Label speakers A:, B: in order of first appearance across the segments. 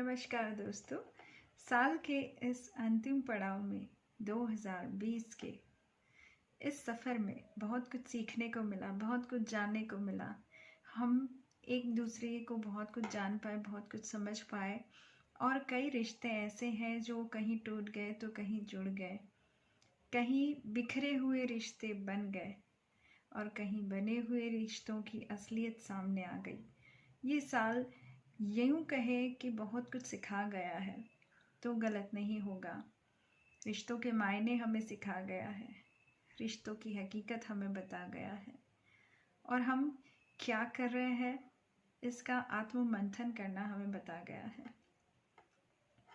A: नमस्कार दोस्तों। साल के इस अंतिम पड़ाव में 2020 के इस सफ़र में बहुत कुछ सीखने को मिला, बहुत कुछ जानने को मिला। हम एक दूसरे को बहुत कुछ जान पाए, बहुत कुछ समझ पाए और कई रिश्ते ऐसे हैं जो कहीं टूट गए तो कहीं जुड़ गए, कहीं बिखरे हुए रिश्ते बन गए और कहीं बने हुए रिश्तों की असलियत सामने आ गई। ये साल यूँ कहे कि बहुत कुछ सिखा गया है तो गलत नहीं होगा। रिश्तों के मायने हमें सिखा गया है, रिश्तों की हकीकत हमें बता गया है और हम क्या कर रहे हैं इसका आत्ममंथन करना हमें बता गया है।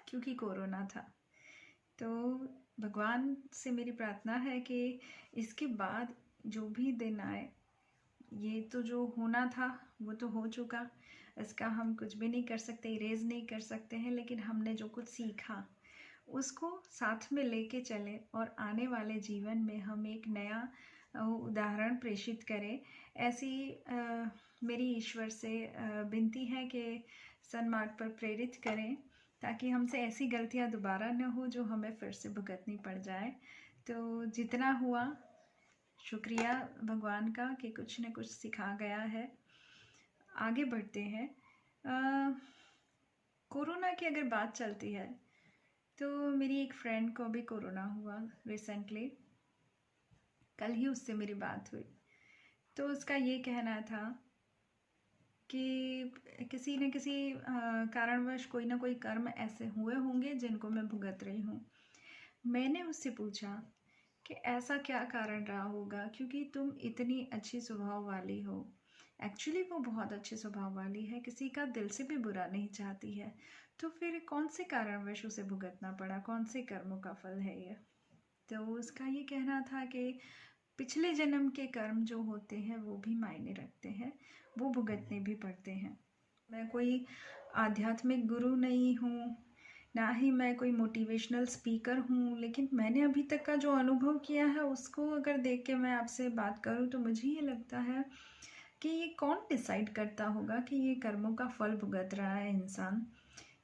A: क्योंकि कोरोना था तो भगवान से मेरी प्रार्थना है कि इसके बाद जो भी दिन आए, ये तो जो होना था वो तो हो चुका, इसका हम कुछ भी नहीं कर सकते, इरेज नहीं कर सकते हैं, लेकिन हमने जो कुछ सीखा उसको साथ में लेके चले और आने वाले जीवन में हम एक नया उदाहरण प्रेषित करें। ऐसी मेरी ईश्वर से विनती है कि सन्मार्ग पर प्रेरित करें ताकि हमसे ऐसी गलतियां दोबारा न हो जो हमें फिर से भुगतनी पड़ जाए। तो जितना हुआ शुक्रिया भगवान का कि कुछ न कुछ सिखा गया है। आगे बढ़ते हैं। कोरोना की अगर बात चलती है तो मेरी एक फ्रेंड को भी कोरोना हुआ रिसेंटली, कल ही उससे मेरी बात हुई। तो उसका ये कहना था कि किसी न किसी कारणवश कोई ना कोई कर्म ऐसे हुए होंगे जिनको मैं भुगत रही हूँ। मैंने उससे पूछा कि ऐसा क्या कारण रहा होगा, क्योंकि तुम इतनी अच्छी स्वभाव वाली हो। एक्चुअली वो बहुत अच्छे स्वभाव वाली है, किसी का दिल से भी बुरा नहीं चाहती है, तो फिर कौन से कारणवश उसे भुगतना पड़ा, कौन से कर्मों का फल है ये। तो उसका ये कहना था कि पिछले जन्म के कर्म जो होते हैं वो भी मायने रखते हैं, वो भुगतने भी पड़ते हैं। मैं कोई आध्यात्मिक गुरु नहीं हूँ, ना ही मैं कोई मोटिवेशनल स्पीकर हूँ, लेकिन मैंने अभी तक का जो अनुभव किया है उसको अगर देख के मैं आपसे बात करूँ तो मुझे ये लगता है कि ये कौन डिसाइड करता होगा कि ये कर्मों का फल भुगत रहा है इंसान।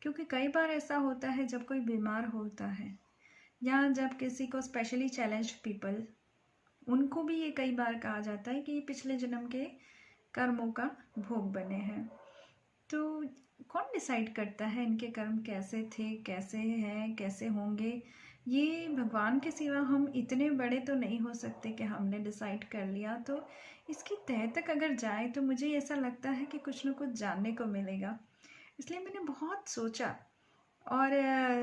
A: क्योंकि कई बार ऐसा होता है जब कोई बीमार होता है या जब किसी को स्पेशली चैलेंज्ड पीपल, उनको भी ये कई बार कहा जाता है कि ये पिछले जन्म के कर्मों का भोग बने हैं। तो कौन डिसाइड करता है इनके कर्म कैसे थे, कैसे हैं, कैसे होंगे। ये भगवान के सिवा हम इतने बड़े तो नहीं हो सकते कि हमने डिसाइड कर लिया। तो इसकी तह तक अगर जाए तो मुझे ऐसा लगता है कि कुछ न कुछ जानने को मिलेगा। इसलिए मैंने बहुत सोचा और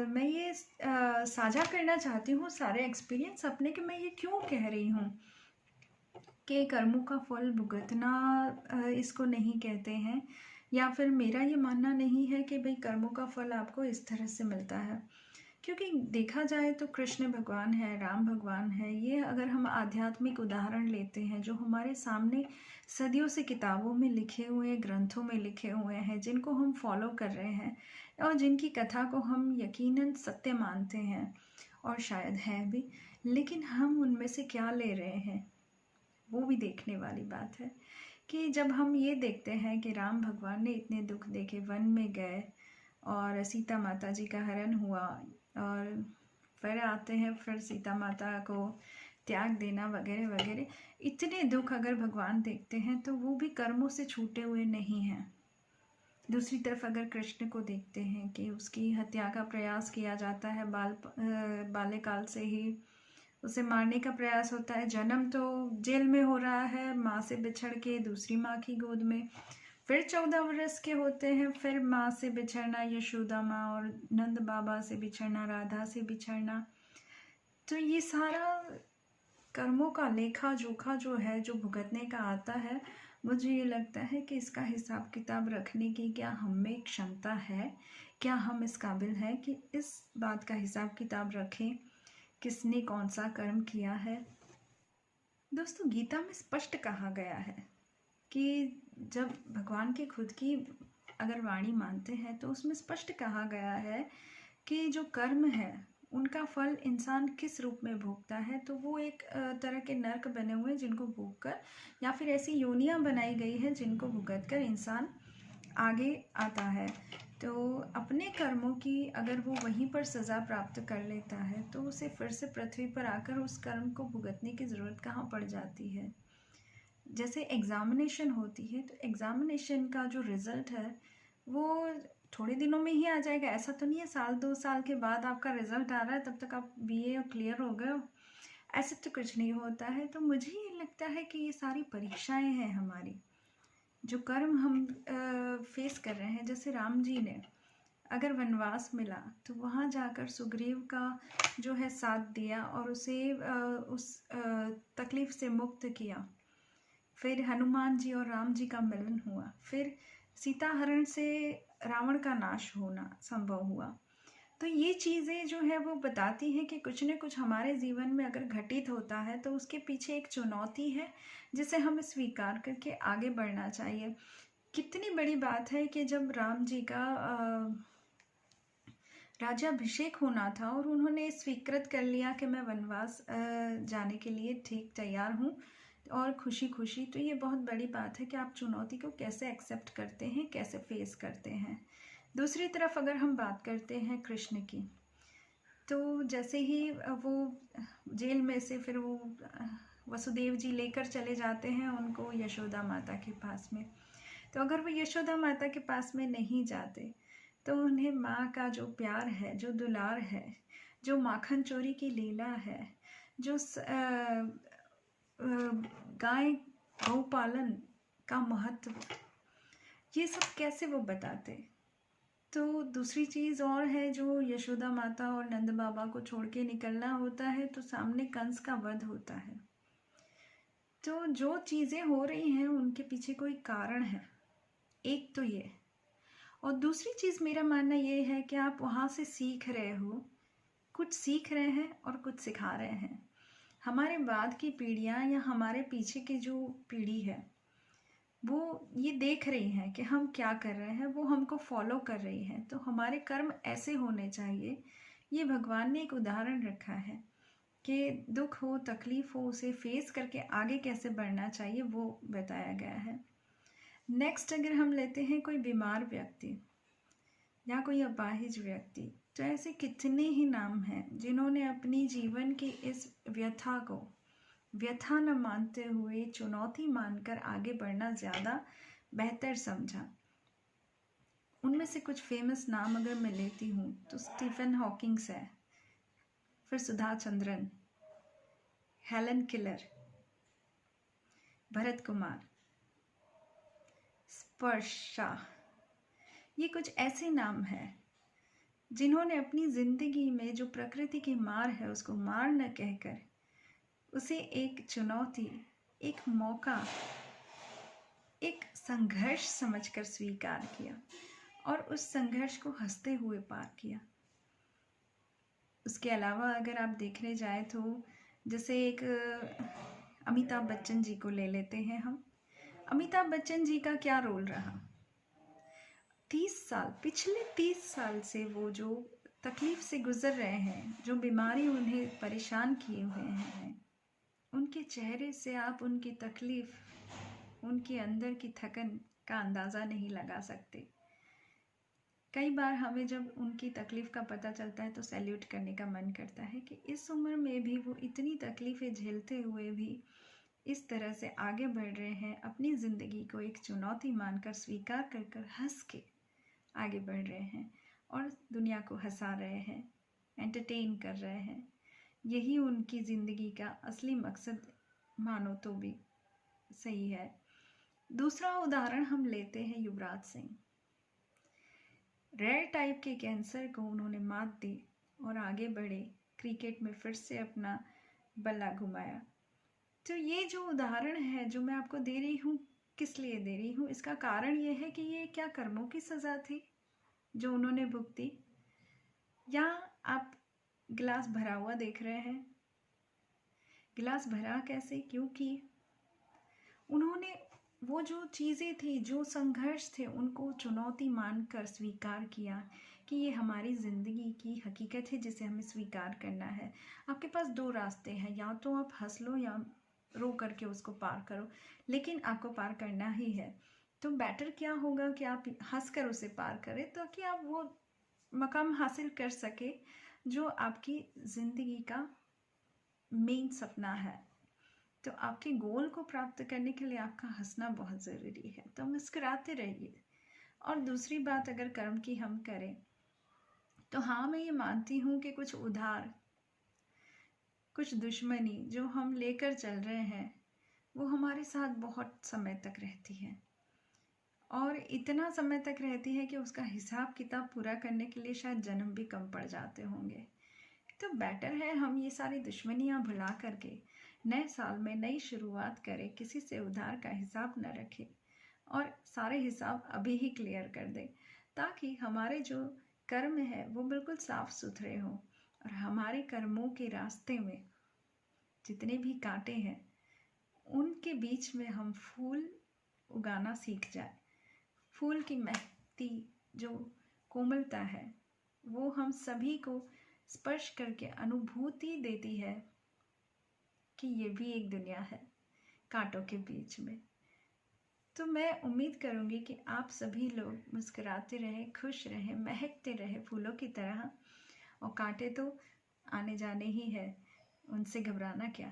A: मैं ये साझा करना चाहती हूँ सारे एक्सपीरियंस अपने कि मैं ये क्यों कह रही हूँ कि कर्मों का फल भुगतना इसको नहीं कहते हैं, या फिर मेरा ये मानना नहीं है कि भाई कर्मों का फल आपको इस तरह से मिलता है। क्योंकि देखा जाए तो कृष्ण भगवान है, राम भगवान है, ये अगर हम आध्यात्मिक उदाहरण लेते हैं जो हमारे सामने सदियों से किताबों में लिखे हुए, ग्रंथों में लिखे हुए हैं, जिनको हम फॉलो कर रहे हैं और जिनकी कथा को हम यकीनन सत्य मानते हैं और शायद है भी, लेकिन हम उनमें से क्या ले रहे हैं वो भी देखने वाली बात है। कि जब हम ये देखते हैं कि राम भगवान ने इतने दुख देखे, वन में गए और सीता माता जी का हरण हुआ और फिर आते हैं, फिर सीता माता को त्याग देना वगैरह वगैरह, इतने दुख अगर भगवान देखते हैं तो वो भी कर्मों से छूटे हुए नहीं हैं। दूसरी तरफ अगर कृष्ण को देखते हैं कि उसकी हत्या का प्रयास किया जाता है, बाल्यकाल से ही उसे मारने का प्रयास होता है। जन्म तो जेल में हो रहा है, माँ से बिछड़ के दूसरी माँ की गोद में, फिर 14 वर्ष के होते हैं, फिर माँ से बिछड़ना यशोदा माँ और नंद बाबा से बिछड़ना, राधा से बिछड़ना। तो ये सारा कर्मों का लेखा जोखा जो है, जो भुगतने का आता है, मुझे ये लगता है कि इसका हिसाब किताब रखने की क्या हम में क्षमता है, क्या हम इस काबिल हैं कि इस बात का हिसाब किताब रखें किसने कौन सा कर्म किया है। दोस्तों, गीता में स्पष्ट कहा गया है कि जब भगवान की खुद की अगर वाणी मानते हैं तो उसमें स्पष्ट कहा गया है कि जो कर्म है उनका फल इंसान किस रूप में भोगता है। तो वो एक तरह के नर्क बने हुए हैं जिनको भोग कर, या फिर ऐसी योनियां बनाई गई है जिनको भुगत कर इंसान आगे आता है। तो अपने कर्मों की अगर वो वहीं पर सज़ा प्राप्त कर लेता है तो उसे फिर से पृथ्वी पर आकर उस कर्म को भुगतने की ज़रूरत कहाँ पड़ जाती है। जैसे एग्ज़ामिनेशन होती है तो एग्ज़ामिनेशन का जो रिज़ल्ट है वो थोड़े दिनों में ही आ जाएगा। ऐसा तो नहीं है 1-2 साल के बाद आपका रिज़ल्ट आ रहा है तब तक आप बीए और क्लियर हो गए हो, ऐसे तो कुछ नहीं होता है। तो मुझे ये लगता है कि ये सारी परीक्षाएं हैं हमारी, जो कर्म हम फेस कर रहे हैं। जैसे राम जी ने अगर वनवास मिला तो वहाँ जाकर सुग्रीव का जो है साथ दिया और उसे उस तकलीफ से मुक्त किया। फिर हनुमान जी और राम जी का मिलन हुआ। फिर सीता हरण से रावण का नाश होना संभव हुआ। तो ये चीज़ें जो है वो बताती हैं कि कुछ न कुछ हमारे जीवन में अगर घटित होता है तो उसके पीछे एक चुनौती है जिसे हमें स्वीकार करके आगे बढ़ना चाहिए। कितनी बड़ी बात है कि जब राम जी का राज्याभिषेक होना था और उन्होंने स्वीकृत कर लिया कि मैं वनवास जाने के लिए ठीक तैयार हूँ और खुशी खुशी, तो ये बहुत बड़ी बात है कि आप चुनौती को कैसे एक्सेप्ट करते हैं, कैसे फेस करते हैं। दूसरी तरफ अगर हम बात करते हैं कृष्ण की, तो जैसे ही वो जेल में से फिर वो वसुदेव जी लेकर चले जाते हैं उनको यशोदा माता के पास में। तो अगर वो यशोदा माता के पास में नहीं जाते तो उन्हें माँ का जो प्यार है, जो दुलार है, जो माखन चोरी की लीला है, जो गाय गौपालन का महत्व, ये सब कैसे वो बताते। तो दूसरी चीज़ और है, जो यशोदा माता और नंद बाबा को छोड़ के निकलना होता है तो सामने कंस का वध होता है। तो जो चीज़ें हो रही हैं उनके पीछे कोई कारण है, एक तो ये। और दूसरी चीज़ मेरा मानना ये है कि आप वहाँ से सीख रहे हो, कुछ सीख रहे हैं और कुछ सिखा रहे हैं। हमारे बाद की पीढ़ियाँ या हमारे पीछे की जो पीढ़ी है वो ये देख रही हैं कि हम क्या कर रहे हैं, वो हमको फॉलो कर रही हैं। तो हमारे कर्म ऐसे होने चाहिए। ये भगवान ने एक उदाहरण रखा है कि दुख हो, तकलीफ हो, उसे फेस करके आगे कैसे बढ़ना चाहिए वो बताया गया है। नेक्स्ट अगर हम लेते हैं कोई बीमार व्यक्ति या कोई अपाहिज व्यक्ति, तो ऐसे कितने ही नाम हैं जिन्होंने अपनी जीवन की इस व्यथा को व्यथा न मानते हुए चुनौती मानकर आगे बढ़ना ज़्यादा बेहतर समझा। उनमें से कुछ फेमस नाम अगर मैं लेती हूँ तो स्टीफन हॉकिंग्स है, फिर सुधा चंद्रन, हेलन किलर, भरत कुमार, स्पर्शा। ये कुछ ऐसे नाम हैं जिन्होंने अपनी ज़िंदगी में जो प्रकृति की मार है उसको मार न कहकर उसे एक चुनौती, एक मौका, एक संघर्ष समझकर स्वीकार किया और उस संघर्ष को हंसते हुए पार किया। उसके अलावा अगर आप देखने जाए तो जैसे एक अमिताभ बच्चन जी को ले लेते हैं हम। अमिताभ बच्चन जी का क्या रोल रहा, 30 साल, पिछले 30 साल से वो जो तकलीफ से गुजर रहे हैं, जो बीमारी उन्हें परेशान किए हुए हैं, उनके चेहरे से आप उनकी तकलीफ, उनके अंदर की थकन का अंदाज़ा नहीं लगा सकते। कई बार हमें जब उनकी तकलीफ़ का पता चलता है तो सैल्यूट करने का मन करता है कि इस उम्र में भी वो इतनी तकलीफ़ें झेलते हुए भी इस तरह से आगे बढ़ रहे हैं, अपनी ज़िंदगी को एक चुनौती मानकर स्वीकार कर कर हंस के आगे बढ़ रहे हैं और दुनिया को हंसा रहे हैं, एंटरटेन कर रहे हैं। यही उनकी ज़िंदगी का असली मकसद मानो तो भी सही है। दूसरा उदाहरण हम लेते हैं युवराज सिंह। रेयर टाइप के कैंसर को उन्होंने मात दी और आगे बढ़े, क्रिकेट में फिर से अपना बल्ला घुमाया। तो ये जो उदाहरण है जो मैं आपको दे रही हूँ, किस लिए दे रही हूँ, इसका कारण ये है कि ये क्या कर्मों की सज़ा थी जो उन्होंने भुगती, या आप गिलास भरा हुआ देख रहे हैं। गिलास भरा कैसे, क्योंकि उन्होंने वो जो चीज़ें थी, जो संघर्ष थे, उनको चुनौती मानकर स्वीकार किया कि ये हमारी ज़िंदगी की हकीकत है जिसे हमें स्वीकार करना है। आपके पास दो रास्ते हैं, या तो आप हंस लो या रो करके उसको पार करो, लेकिन आपको पार करना ही है। तो बेटर क्या होगा कि आप हंसकर उसे पार करें ताकि आप वो मकाम हासिल कर सके जो आपकी ज़िंदगी का मेन सपना है। तो आपके गोल को प्राप्त करने के लिए आपका हंसना बहुत ज़रूरी है, तो मुस्कुराते रहिए। और दूसरी बात अगर कर्म की हम करें तो हाँ, मैं ये मानती हूँ कि कुछ उधार, कुछ दुश्मनी जो हम लेकर चल रहे हैं वो हमारे साथ बहुत समय तक रहती है, और इतना समय तक रहती है कि उसका हिसाब किताब पूरा करने के लिए शायद जन्म भी कम पड़ जाते होंगे। तो बेटर है हम ये सारी दुश्मनियाँ भुला करके नए साल में नई शुरुआत करें, किसी से उधार का हिसाब न रखें और सारे हिसाब अभी ही क्लियर कर दें, ताकि हमारे जो कर्म है वो बिल्कुल साफ सुथरे हों और हमारे कर्मों के रास्ते में जितने भी कांटे हैं उनके बीच में हम फूल उगाना सीख जाए। फूल की महकती जो कोमलता है वो हम सभी को स्पर्श करके अनुभूति देती है कि ये भी एक दुनिया है कांटों के बीच में। तो मैं उम्मीद करूँगी कि आप सभी लोग मुस्कुराते रहें, खुश रहें, महकते रहें फूलों की तरह। और कांटे तो आने जाने ही है, उनसे घबराना क्या।